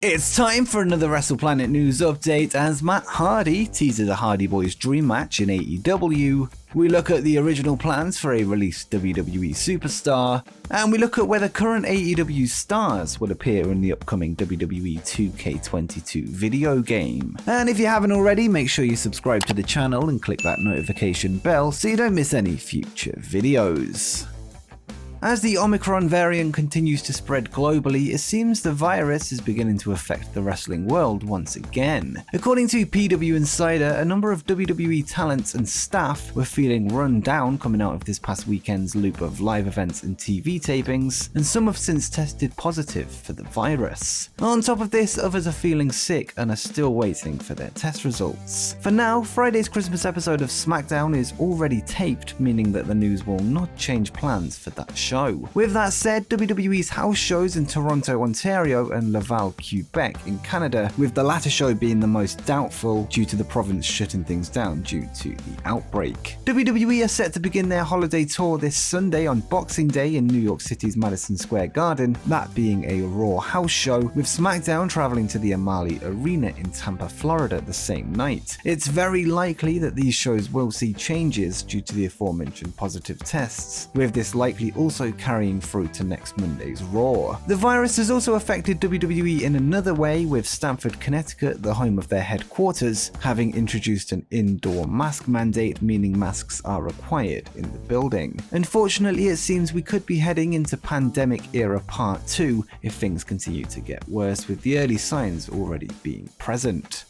It's time for another WrestlePlanet news update as Matt Hardy teases a Hardy Boys dream match in AEW. We look at the original plans for a released WWE Superstar, and we look at whether current AEW stars will appear in the upcoming WWE 2K22 video game. And if you haven't already, make sure you subscribe to the channel and click that notification bell so you don't miss any future videos. As the Omicron variant continues to spread globally, it seems the virus is beginning to affect the wrestling world once again. According to PW Insider, a number of WWE talents and staff were feeling run down coming out of this past weekend's loop of live events and TV tapings, and some have since tested positive for the virus. On top of this, others are feeling sick and are still waiting for their test results. For now, Friday's Christmas episode of SmackDown is already taped, meaning that the news will not change plans for that show. With that said, WWE's house shows in Toronto, Ontario and Laval, Quebec in Canada, with the latter show being the most doubtful due to the province shutting things down due to the outbreak. WWE are set to begin their holiday tour this Sunday on Boxing Day in New York City's Madison Square Garden, that being a Raw house show, with SmackDown traveling to the Amalie Arena in Tampa, Florida the same night. It's very likely that these shows will see changes due to the aforementioned positive tests, with this likely also carrying through to next Monday's Raw. The virus has also affected WWE in another way, with Stamford, Connecticut, the home of their headquarters, having introduced an indoor mask mandate, meaning masks are required in the building. Unfortunately, it seems we could be heading into pandemic era part 2 if things continue to get worse, with the early signs already being present.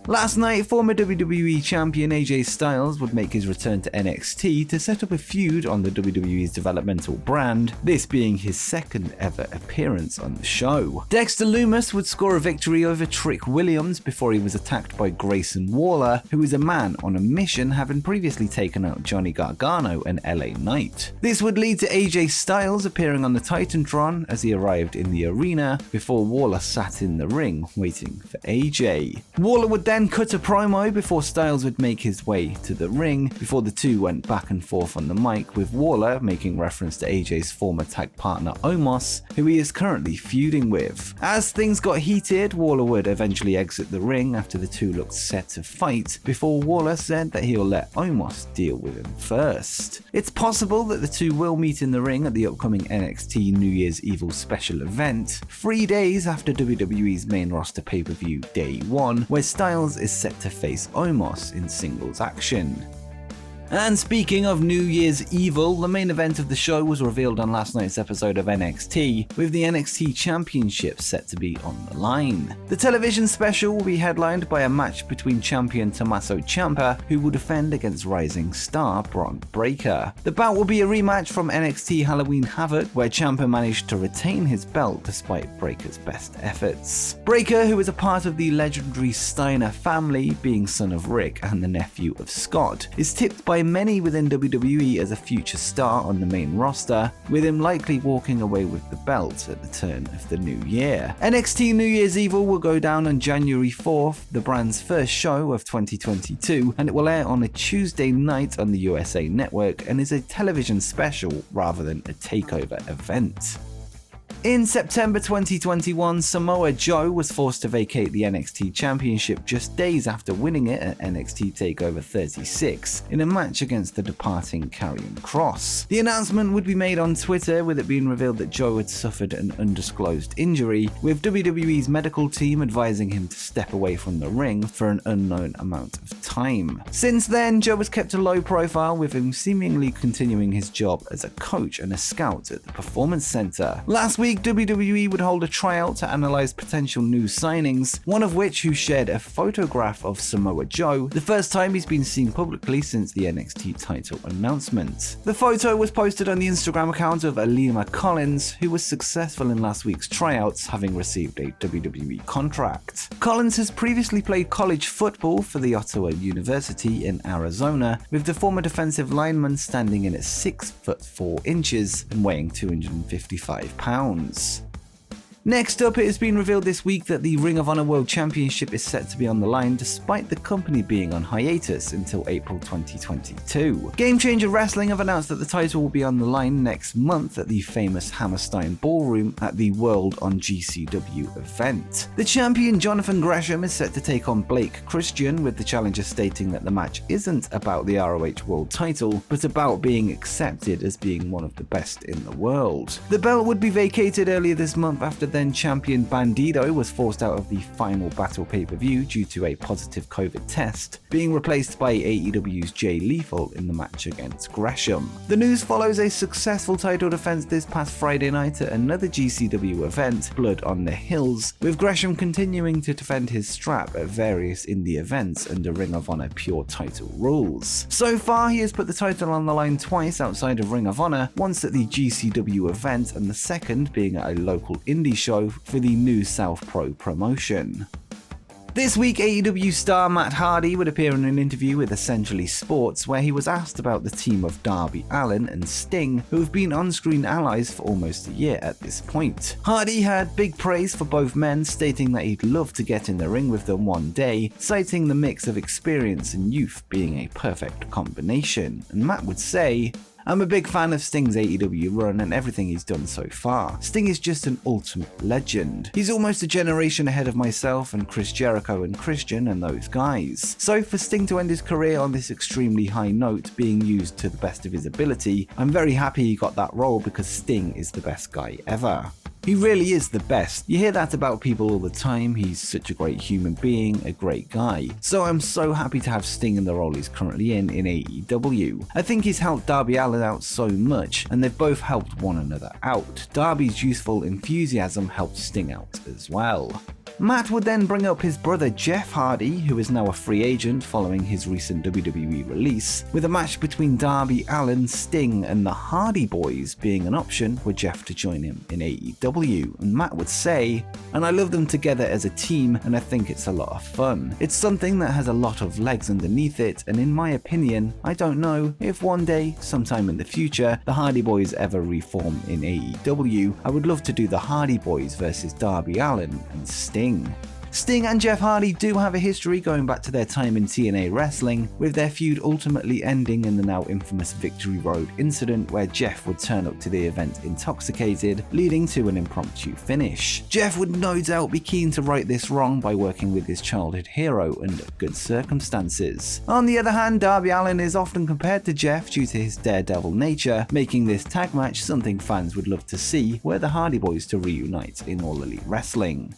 Last night, former WWE champion AJ Styles would make his return to NXT to set up a feud on the WWE's developmental brand, this being his second ever appearance on the show. Dexter Lumis would score a victory over Trick Williams before he was attacked by Grayson Waller, who is a man on a mission, having previously taken out Johnny Gargano and LA Knight. This would lead to AJ Styles appearing on the Titantron as he arrived in the arena, before Waller sat in the ring waiting for AJ. Waller would then cut a promo before Styles would make his way to the ring, before the two went back and forth on the mic, with Waller making reference to AJ's former tag partner Omos, who he is currently feuding with. As things got heated, Waller would eventually exit the ring after the two looked set to fight, before Waller said that he'll let Omos deal with him first. It's possible that the two will meet in the ring at the upcoming NXT New Year's Evil special event, 3 days after WWE's main roster pay-per-view Day 1, where Styles is set to face Omos in singles action. And speaking of New Year's Evil, the main event of the show was revealed on last night's episode of NXT, with the NXT Championship set to be on the line. The television special will be headlined by a match between champion Tommaso Ciampa, who will defend against rising star Bron Breakker. The bout will be a rematch from NXT Halloween Havoc, where Ciampa managed to retain his belt despite Breakker's best efforts. Breakker, who is a part of the legendary Steiner family, being son of Rick and the nephew of Scott, is tipped by many within WWE as a future star on the main roster, with him likely walking away with the belt at the turn of the new year. NXT New Year's Evil will go down on January 4th, the brand's first show of 2022, and it will air on a Tuesday night on the USA Network and is a television special rather than a takeover event. In September 2021, Samoa Joe was forced to vacate the NXT Championship just days after winning it at NXT TakeOver 36 in a match against the departing Karrion Kross. The announcement would be made on Twitter, with it being revealed that Joe had suffered an undisclosed injury, with WWE's medical team advising him to step away from the ring for an unknown amount of time. Since then, Joe has kept a low profile, with him seemingly continuing his job as a coach and a scout at the Performance Center. Last week, WWE would hold a tryout to analyze potential new signings, one of which who shared a photograph of Samoa Joe, the first time he's been seen publicly since the NXT title announcement. The photo was posted on the Instagram account of Alima Collins, who was successful in last week's tryouts, having received a WWE contract. Collins has previously played college football for the Ottawa University in Arizona, with the former defensive lineman standing in at 6'4" and weighing 255 pounds. Next up, it has been revealed this week that the Ring of Honor World Championship is set to be on the line despite the company being on hiatus until April 2022. Game Changer Wrestling have announced that the title will be on the line next month at the famous Hammerstein Ballroom at the World on GCW event. The champion Jonathan Gresham is set to take on Blake Christian, with the challenger stating that the match isn't about the ROH World title, but about being accepted as being one of the best in the world. The belt would be vacated earlier this month after then champion Bandido was forced out of the Final Battle pay-per-view due to a positive COVID test, being replaced by AEW's Jay Lethal in the match against Gresham. The news follows a successful title defense this past Friday night at another GCW event, Blood on the Hills, with Gresham continuing to defend his strap at various indie events under Ring of Honor Pure title rules. So far, he has put the title on the line twice outside of Ring of Honor, once at the GCW event and the second being at a local indie show for the New South Pro promotion. This week, AEW star Matt Hardy would appear in an interview with Essentially Sports where he was asked about the team of Darby Allin and Sting, who have been on-screen allies for almost a year at this point. Hardy had big praise for both men, stating that he'd love to get in the ring with them one day, citing the mix of experience and youth being a perfect combination. And Matt would say, "I'm a big fan of Sting's AEW run and everything he's done so far. Sting is just an ultimate legend. He's almost a generation ahead of myself and Chris Jericho and Christian and those guys. So for Sting to end his career on this extremely high note, being used to the best of his ability, I'm very happy he got that role because Sting is the best guy ever." He really is the best. You hear that about people all the time. He's such a great human being, a great guy. So I'm so happy to have Sting in the role he's currently in AEW. I think he's helped Darby Allin out so much, and they've both helped one another out. Darby's youthful enthusiasm helped Sting out as well. Matt would then bring up his brother Jeff Hardy, who is now a free agent following his recent WWE release, with a match between Darby Allin, Sting and the Hardy Boys being an option for Jeff to join him in AEW. And Matt would say, "And I love them together as a team and I think it's a lot of fun. It's something that has a lot of legs underneath it, and in my opinion, I don't know if one day, sometime in the future, the Hardy Boys ever reform in AEW, I would love to do the Hardy Boys versus Darby Allin and Sting." Sting and Jeff Hardy do have a history going back to their time in TNA Wrestling, with their feud ultimately ending in the now infamous Victory Road incident where Jeff would turn up to the event intoxicated, leading to an impromptu finish. Jeff would no doubt be keen to right this wrong by working with his childhood hero under good circumstances. On the other hand, Darby Allin is often compared to Jeff due to his daredevil nature, making this tag match something fans would love to see, were the Hardy Boys to reunite in All Elite Wrestling.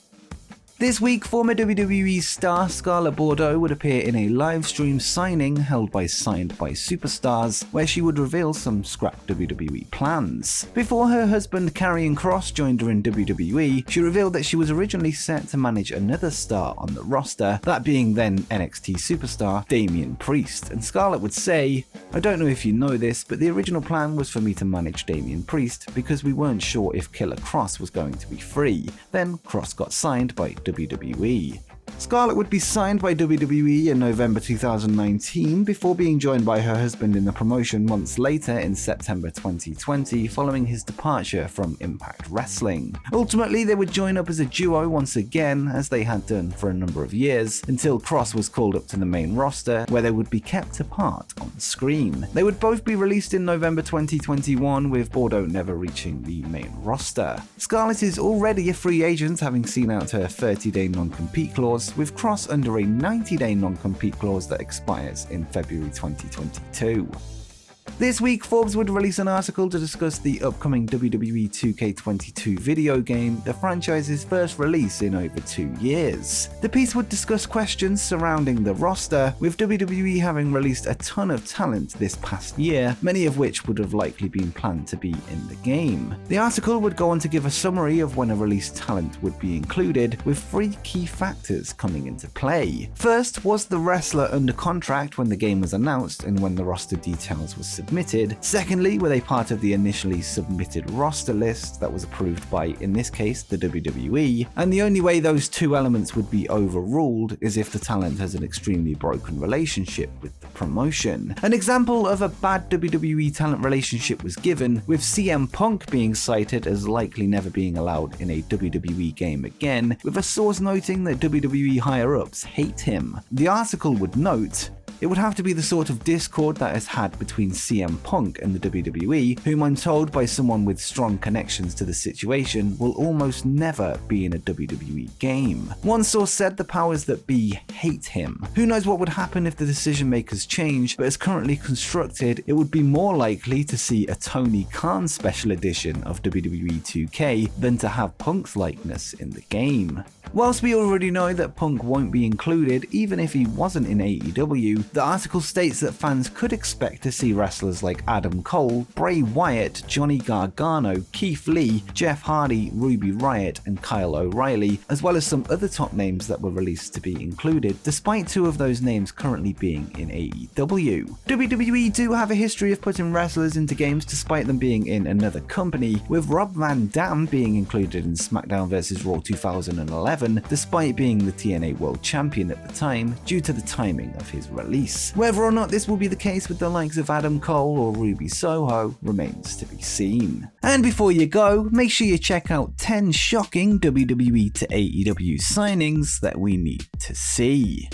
This week, former WWE star Scarlett Bordeaux would appear in a live stream signing held by Signed by Superstars, where she would reveal some scrap WWE plans. Before her husband Karrion Kross joined her in WWE, she revealed that she was originally set to manage another star on the roster, that being then NXT superstar Damian Priest. And Scarlett would say, "I don't know if you know this, but the original plan was for me to manage Damian Priest because we weren't sure if Killer Kross was going to be free. Then Kross got signed by WWE." Scarlett would be signed by WWE in November 2019 before being joined by her husband in the promotion months later in September 2020 following his departure from Impact Wrestling. Ultimately, they would join up as a duo once again, as they had done for a number of years, until Kross was called up to the main roster where they would be kept apart on screen. They would both be released in November 2021, with Bordeaux never reaching the main roster. Scarlett is already a free agent, having seen out her 30-day non-compete clause, with Kross under a 90-day non-compete clause that expires in February 2022. This week, Forbes would release an article to discuss the upcoming WWE 2K22 video game, the franchise's first release in over 2 years. The piece would discuss questions surrounding the roster, with WWE having released a ton of talent this past year, many of which would have likely been planned to be in the game. The article would go on to give a summary of when a released talent would be included, with 3 key factors coming into play. First, was the wrestler under contract when the game was announced and when the roster details were submitted? submitted? Secondly, were they part of the initially submitted roster list that was approved by, in this case, the WWE? And the only way those two elements would be overruled is if the talent has an extremely broken relationship with the promotion. An example of a bad WWE talent relationship was given, with CM Punk being cited as likely never being allowed in a WWE game again, with a source noting that WWE higher-ups hate him. The article would note, "It would have to be the sort of discord that is had between CM Punk and the WWE, whom I'm told by someone with strong connections to the situation will almost never be in a WWE game." One source said the powers that be hate him. Who knows what would happen if the decision makers change, but as currently constructed, it would be more likely to see a Tony Khan special edition of WWE 2K than to have Punk's likeness in the game. Whilst we already know that Punk won't be included even if he wasn't in AEW, the article states that fans could expect to see wrestlers like Adam Cole, Bray Wyatt, Johnny Gargano, Keith Lee, Jeff Hardy, Ruby Riott, and Kyle O'Reilly, as well as some other top names that were released to be included, despite two of those names currently being in AEW. WWE do have a history of putting wrestlers into games despite them being in another company, with Rob Van Dam being included in SmackDown vs. Raw 2011, despite being the TNA World Champion at the time due to the timing of his release. Whether or not this will be the case with the likes of Adam Cole or Ruby Soho remains to be seen. And before you go, make sure you check out 10 shocking WWE to AEW signings that we need to see.